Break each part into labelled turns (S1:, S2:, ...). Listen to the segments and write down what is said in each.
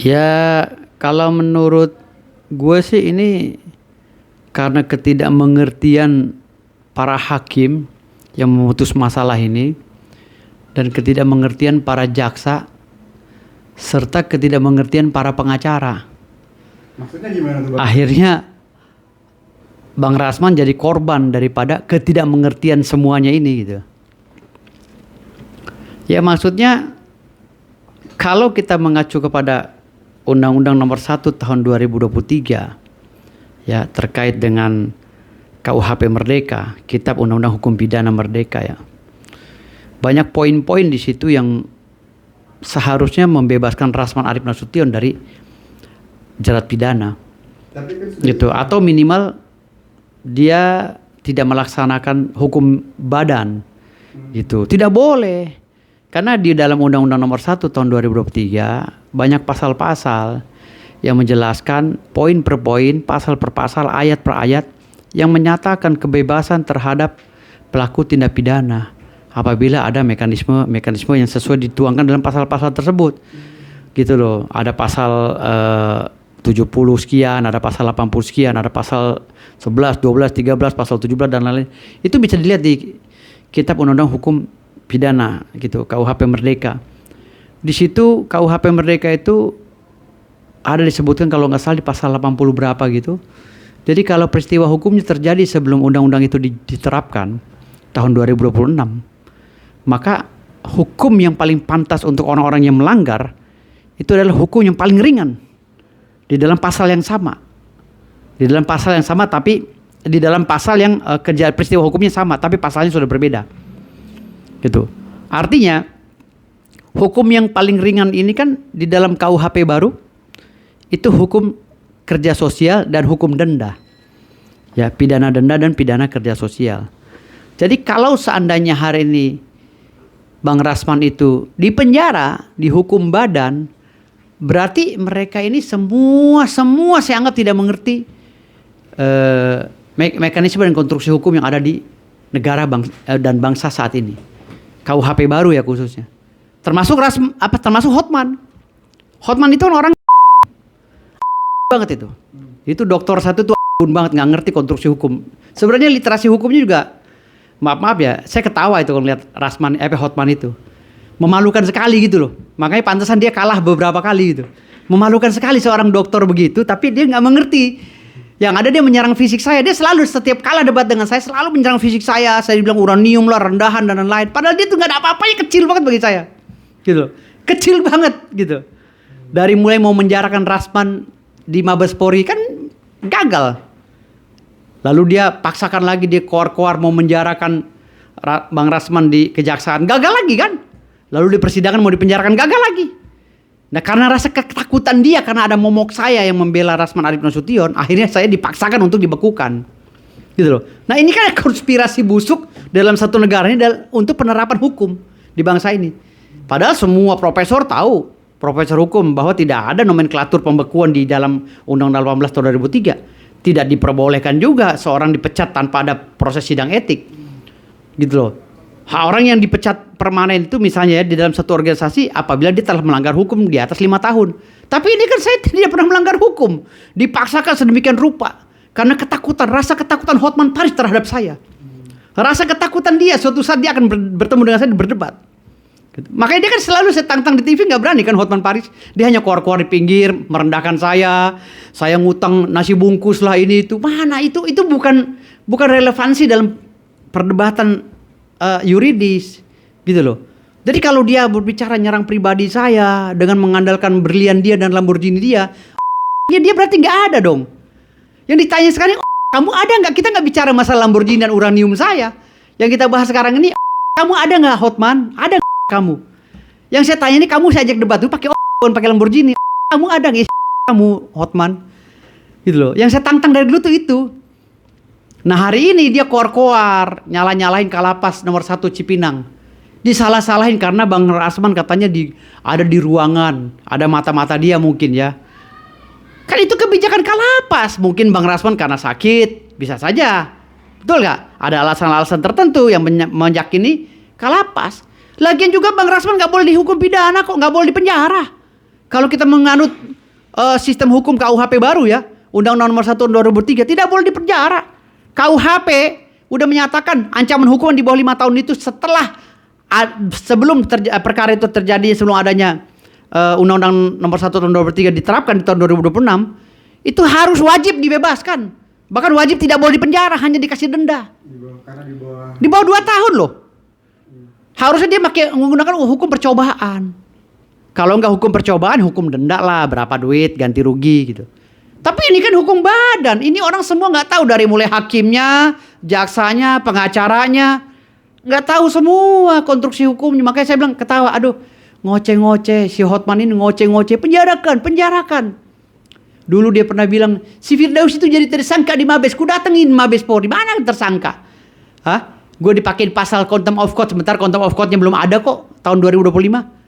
S1: Ya, kalau menurut gue sih ini karena ketidakmengertian para hakim yang memutus masalah ini dan ketidakmengertian para jaksa serta ketidakmengertian para pengacara.
S2: Maksudnya gimana tuh, Bang?
S1: Akhirnya Bang Rasman jadi korban daripada ketidakmengertian semuanya ini gitu. Ya maksudnya kalau kita mengacu kepada Undang-Undang Nomor 1 Tahun 2023 ya terkait dengan KUHP Merdeka, Kitab Undang-Undang Hukum Pidana Merdeka ya. Banyak poin-poin di situ yang seharusnya membebaskan Rasman Arief Nasution dari jerat pidana.
S2: Tapi kan
S1: Gitu atau minimal dia tidak melaksanakan hukum badan. Gitu. Tidak boleh. Karena di dalam Undang-Undang Nomor 1 Tahun 2023 banyak pasal-pasal yang menjelaskan poin per poin, pasal per pasal, ayat per ayat yang menyatakan kebebasan terhadap pelaku tindak pidana apabila ada mekanisme yang sesuai dituangkan dalam pasal-pasal tersebut. Gitu loh. Ada pasal 70 sekian, ada pasal 80 sekian, ada pasal 11, 12, 13, pasal 17 dan lain-lain. Itu bisa dilihat di Kitab Undang-Undang Hukum Pidana gitu, KUHP Merdeka. Di situ KUHP Merdeka itu ada disebutkan kalau nggak salah di pasal 80 berapa gitu. Jadi kalau peristiwa hukumnya terjadi sebelum undang-undang itu diterapkan tahun 2026, maka hukum yang paling pantas untuk orang-orang yang melanggar itu adalah hukum yang paling ringan di dalam pasal yang sama. Di dalam pasal yang sama tapi di dalam pasal yang peristiwa hukumnya sama tapi pasalnya sudah berbeda. Gitu. Artinya hukum yang paling ringan ini kan di dalam KUHP baru itu hukum kerja sosial dan hukum denda. Ya, pidana denda dan pidana kerja sosial. Jadi kalau seandainya hari ini Bang Rasman itu dipenjara, dihukum badan, berarti mereka ini semua saya anggap tidak mengerti mekanisme dan konstruksi hukum yang ada di negara dan bangsa saat ini. KUHP baru ya khususnya. Termasuk Hotman. Hotman itu orang banget itu. Itu doktor satu tuh banget nggak ngerti konstruksi hukum. Sebenarnya literasi hukumnya juga maaf ya, saya ketawa itu kalau lihat Hotman itu. Memalukan sekali gitu loh. Makanya pantesan dia kalah beberapa kali gitu. Memalukan sekali seorang dokter begitu, tapi dia nggak mengerti. Yang ada dia menyerang fisik saya. Dia selalu setiap kalah debat dengan saya selalu menyerang fisik saya. Saya dibilang uranium lah, rendahan dan lain-lain. Padahal dia tuh nggak ada apa-apanya, kecil banget bagi saya. Gitu. Kecil banget gitu. Dari mulai mau menjarakan Rasman di Mabes Polri kan gagal. Lalu dia paksakan lagi dia koar-koar mau menjarakan Bang Rasman di kejaksaan. Gagal lagi kan. Lalu di persidangan mau dipenjarakan, gagal lagi. Nah karena rasa ketakutan dia, karena ada momok saya yang membela Rasman Arief Nasution, akhirnya saya dipaksakan untuk dibekukan. Gitu loh. Nah ini kan konspirasi busuk dalam satu negara ini untuk penerapan hukum di bangsa ini. Padahal semua profesor tahu, profesor hukum, bahwa tidak ada nomenklatur pembekuan di dalam Undang-Undang 18 tahun 2003. Tidak diperbolehkan juga seorang dipecat tanpa ada proses sidang etik. Gitu loh. Orang yang dipecat permanen itu misalnya ya, di dalam satu organisasi apabila dia telah melanggar hukum di atas 5 tahun. Tapi ini kan saya tidak pernah melanggar hukum. Dipaksakan sedemikian rupa. Karena rasa ketakutan Hotman Paris terhadap saya. Rasa ketakutan dia suatu saat dia akan bertemu dengan saya berdebat. Gitu. Makanya dia kan selalu saya tantang di TV, gak berani kan Hotman Paris. Dia hanya keluar-keluar di pinggir, merendahkan saya. Saya ngutang nasi bungkus lah ini itu. Mana itu bukan relevansi dalam perdebatan yuridis gitu loh. Jadi kalau dia berbicara nyerang pribadi saya dengan mengandalkan berlian dia dan Lamborghini dia berarti nggak ada dong. Yang ditanya sekarang, kamu ada nggak? Kita nggak bicara masalah Lamborghini dan uranium saya. Yang kita bahas sekarang ini, kamu ada nggak Hotman? Ada nggak kamu? Yang saya tanya ini, kamu saya ajak debat tuh pakai pakai Lamborghini. Kamu ada nggak kamu Hotman? Gitu loh. Yang saya tantang dari dulu tuh itu. Nah hari ini dia koar-koar nyalahin Kalapas nomor 1 Cipinang. Disalah-salahin karena Bang Rasman katanya ada di ruangan, ada mata-mata dia mungkin ya. Kan itu kebijakan Kalapas. Mungkin Bang Rasman karena sakit, bisa saja. Betul gak? Ada alasan-alasan tertentu yang meyakini Kalapas. Lagian juga Bang Rasman gak boleh dihukum pidana kok, gak boleh dipenjara. Kalau kita menganut sistem hukum KUHP baru ya, Undang-Undang Nomor 1 Tahun 2003, tidak boleh dipenjara. KUHP udah menyatakan ancaman hukuman di bawah 5 tahun itu setelah sebelum perkara itu terjadi, sebelum adanya Undang-Undang Nomor 1 Tahun 2003 diterapkan di tahun 2026, itu harus wajib dibebaskan. Bahkan wajib tidak boleh dipenjara, hanya dikasih denda. Di bawah 2 tahun loh. Harusnya dia menggunakan hukum percobaan. Kalau nggak hukum percobaan, hukum denda lah, berapa duit, ganti rugi gitu. Tapi ini kan hukum badan. Ini orang semua nggak tahu, dari mulai hakimnya, jaksanya, pengacaranya, nggak tahu semua konstruksi hukumnya. Makanya saya bilang ketawa, aduh, ngoceh-ngoceh, si Hotman ini ngoceh-ngoceh, penjarakan. Dulu dia pernah bilang, si Firdaus itu jadi tersangka di Mabes, ku datengin Mabes Polri, mana tersangka? Hah? Gue dipakein pasal contempt of court, sebentar contempt of courtnya belum ada kok, tahun 2025.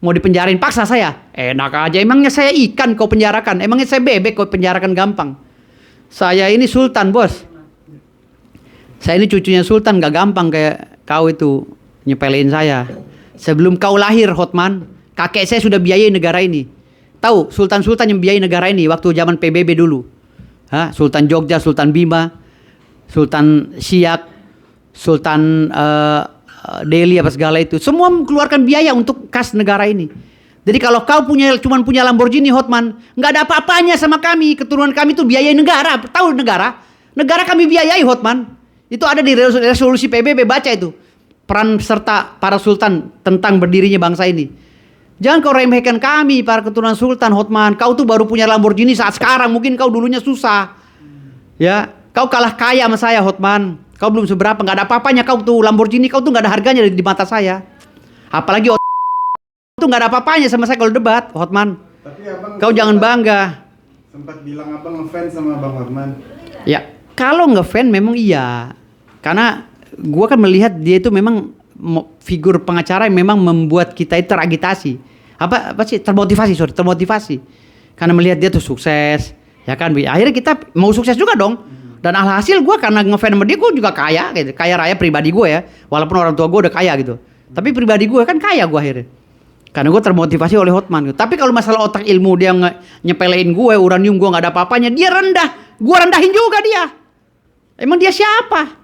S1: Mau dipenjarain, paksa saya. Enak aja, emangnya saya ikan kau penjarakan? Emangnya saya bebek kau penjarakan gampang? Saya ini sultan, bos. Saya ini cucunya sultan, gak gampang kayak kau itu nyepelein saya. Sebelum kau lahir, Hotman, kakek saya sudah biayai negara ini. Tahu, sultan-sultan yang biayai negara ini waktu zaman PBB dulu. Sultan Jogja, Sultan Bima, Sultan Siak, Sultan Delhi apa segala itu, semua mengeluarkan biaya untuk kas negara ini. Jadi kalau kau cuma punya Lamborghini, Hotman, nggak ada apa-apanya sama kami. Keturunan kami itu biayai negara. Tahu negara kami biayai, Hotman. Itu ada di resolusi PBB, baca itu peran serta para sultan tentang berdirinya bangsa ini. Jangan kau remehkan kami, para keturunan sultan, Hotman. Kau tuh baru punya Lamborghini saat sekarang, mungkin kau dulunya susah. Ya, kau kalah kaya sama saya, Hotman. Kau belum seberapa, nggak ada apa-apanya kau tuh Lamborghini, kau tuh nggak ada harganya di mata saya. Apalagi tuh nggak ada apa-apanya sama saya kalau debat, Hotman.
S2: Tapi abang
S1: kau jangan bangga.
S2: Sempat bilang abang ngefans sama Bang Hotman.
S1: Ya, kalau ngefans memang iya, karena gua kan melihat dia itu memang figur pengacara yang memang membuat kita itu teragitasi. Apa sih? Termotivasi. Karena melihat dia tuh sukses, ya kan? Akhirnya kita mau sukses juga dong. Dan alhasil gue karena ngefans sama dia, gue juga kaya gitu. Kaya raya pribadi gue ya. Walaupun orang tua gue udah kaya gitu, tapi pribadi gue kan kaya gue akhirnya. Karena gue termotivasi oleh Hotman gitu. Tapi kalau masalah otak ilmu, dia nyepelein gue, uranium gue gak ada apa-apanya, dia rendah, gue rendahin juga dia. Emang dia siapa?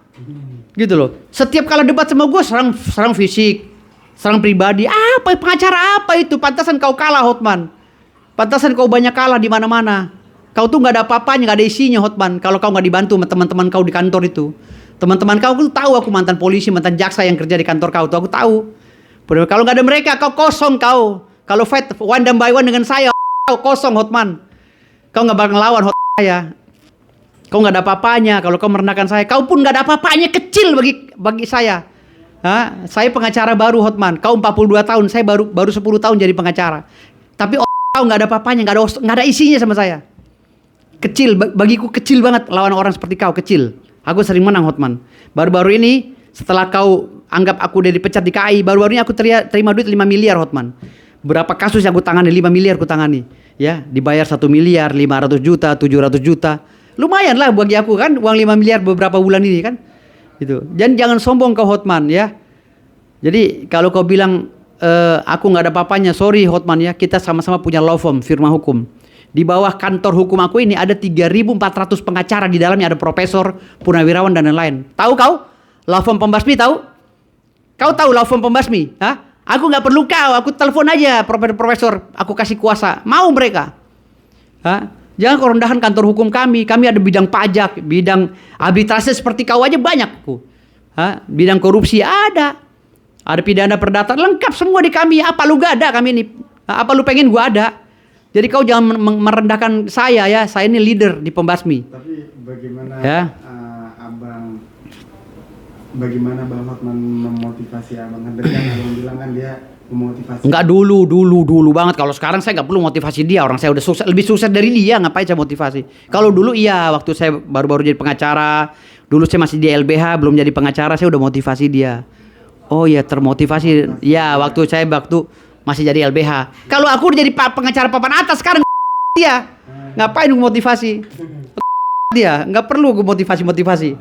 S1: Gitu loh. Setiap kali debat sama gue serang fisik, serang pribadi. Apa pengacara apa itu? Pantasan kau kalah, Hotman. Pantasan kau banyak kalah di mana-mana. Kau tuh nggak ada apa-apanya, nggak ada isinya, Hotman. Kalau kau nggak dibantu sama teman-teman kau di kantor itu, teman-teman kau tuh tahu aku mantan polisi, mantan jaksa yang kerja di kantor kau tuh, aku tahu. Kalau nggak ada mereka, kau kosong kau. Kalau fight one dan by one dengan saya, kau kosong, Hotman. Kau nggak bakal ngelawan saya. Kau nggak ada apa-apanya. Kalau kau merendahkan saya, kau pun nggak ada apa-apanya, kecil bagi saya. Saya pengacara baru, Hotman. Kau 42 tahun, saya baru 10 tahun jadi pengacara. Tapi kau nggak ada apa-apanya, nggak ada isinya sama saya. Kecil, bagiku kecil banget lawan orang seperti kau, kecil. Aku sering menang, Hotman. Baru-baru ini setelah kau anggap aku udah dipecat di KAI, baru-baru ini aku terima duit 5 miliar, Hotman. Berapa kasus yang aku tangani? 5 miliar aku tangani. Ya, dibayar 1 miliar, 500 juta, 700 juta. Lumayan lah bagi aku kan, uang 5 miliar beberapa bulan ini kan. Gitu. Jangan sombong kau, Hotman ya. Jadi kalau kau bilang aku nggak ada apa-apanya, sorry Hotman ya. Kita sama-sama punya law firm, firma hukum. Di bawah kantor hukum aku ini ada 3.400 pengacara, di dalamnya ada profesor, purnawirawan dan lain-lain. Tahu kau? Law firm pembasmi tahu? Kau tahu law firm pembasmi? Aku nggak perlu kau, aku telepon aja profesor, aku kasih kuasa. Mau mereka? Jangan kau rendahkan kantor hukum kami. Kami ada bidang pajak, bidang arbitrase seperti kau aja banyak. Bidang korupsi ada pidana perdata, lengkap semua di kami. Apa lu gak ada kami ini? Apa lu pengen gua ada? Jadi kau jangan merendahkan saya ya. Saya ini leader di pembasmi.
S2: Tapi bagaimana bagaimana Bang Hotman memotivasi abang? Kan abang bilang kan dia memotivasi.
S1: Enggak dulu banget. Kalau sekarang saya nggak perlu motivasi dia. Orang saya udah sukses, lebih sukses dari dia. Ngapain saya motivasi? Kalau dulu iya, waktu saya baru-baru jadi pengacara, dulu saya masih di LBH, belum jadi pengacara, saya udah motivasi dia. Oh ya, termotivasi. Ya, waktu masih jadi LBH. Kalau aku udah jadi pengacara papan atas sekarang, dia ngapain gue motivasi? Dia nggak perlu gue motivasi.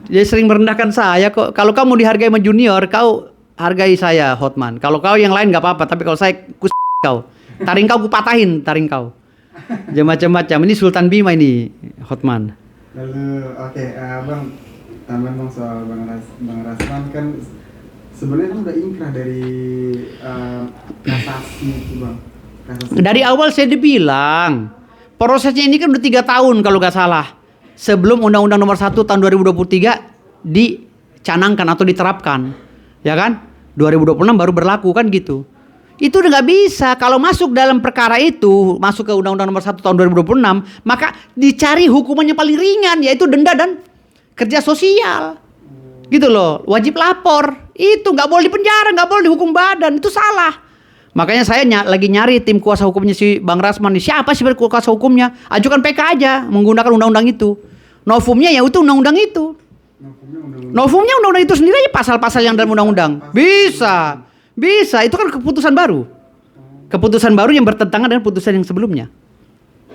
S1: Dia sering merendahkan saya kok. Kalau kamu dihargai sama junior, kau hargai saya, Hotman. Kalau kau yang lain nggak apa-apa, tapi kalau saya kau. Taring kau kupatahin, taring kau. Jangan macam-macam. Ini Sultan Bima ini, Hotman.
S2: Lalu oke, Bang, tambahan Bang soal Bang Rasman kan sebenarnya kan udah inkrah dari kasasi itu Bang. Kasasi.
S1: Dari awal saya dibilang, prosesnya ini kan udah 3 tahun kalau nggak salah. Sebelum Undang-Undang Nomor 1 tahun 2023 dicanangkan atau diterapkan. Ya kan? 2026 baru berlaku kan gitu. Itu udah nggak bisa. Kalau masuk dalam perkara itu, masuk ke Undang-Undang Nomor 1 tahun 2026, maka dicari hukumannya paling ringan, yaitu denda dan kerja sosial. Gitu loh, wajib lapor. Itu nggak boleh dipenjara, nggak boleh dihukum badan. Itu salah. Makanya saya lagi nyari tim kuasa hukumnya si Bang Rasman nih. Siapa sih kuasa hukumnya? Ajukan PK aja menggunakan undang-undang itu. Novumnya ya itu undang-undang itu. Novumnya undang-undang itu sendiri aja, pasal-pasal yang dalam undang-undang. Bisa. Bisa, itu kan keputusan baru. Keputusan baru yang bertentangan dengan putusan yang sebelumnya.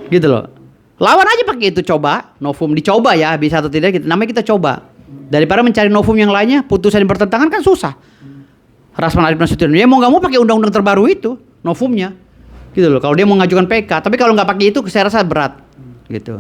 S1: Gitu loh. Lawan aja pakai itu, coba. Novum dicoba ya, bisa atau tidak gitu. Namanya kita coba. Daripada mencari novum yang lainnya, putusan yang bertentangan kan susah. Rasman Arif Nasution, dia mau nggak mau pakai undang-undang terbaru itu, novumnya. Gitu loh. Kalau dia mau ngajukan PK, tapi kalau nggak pakai itu saya rasa berat. Gitu.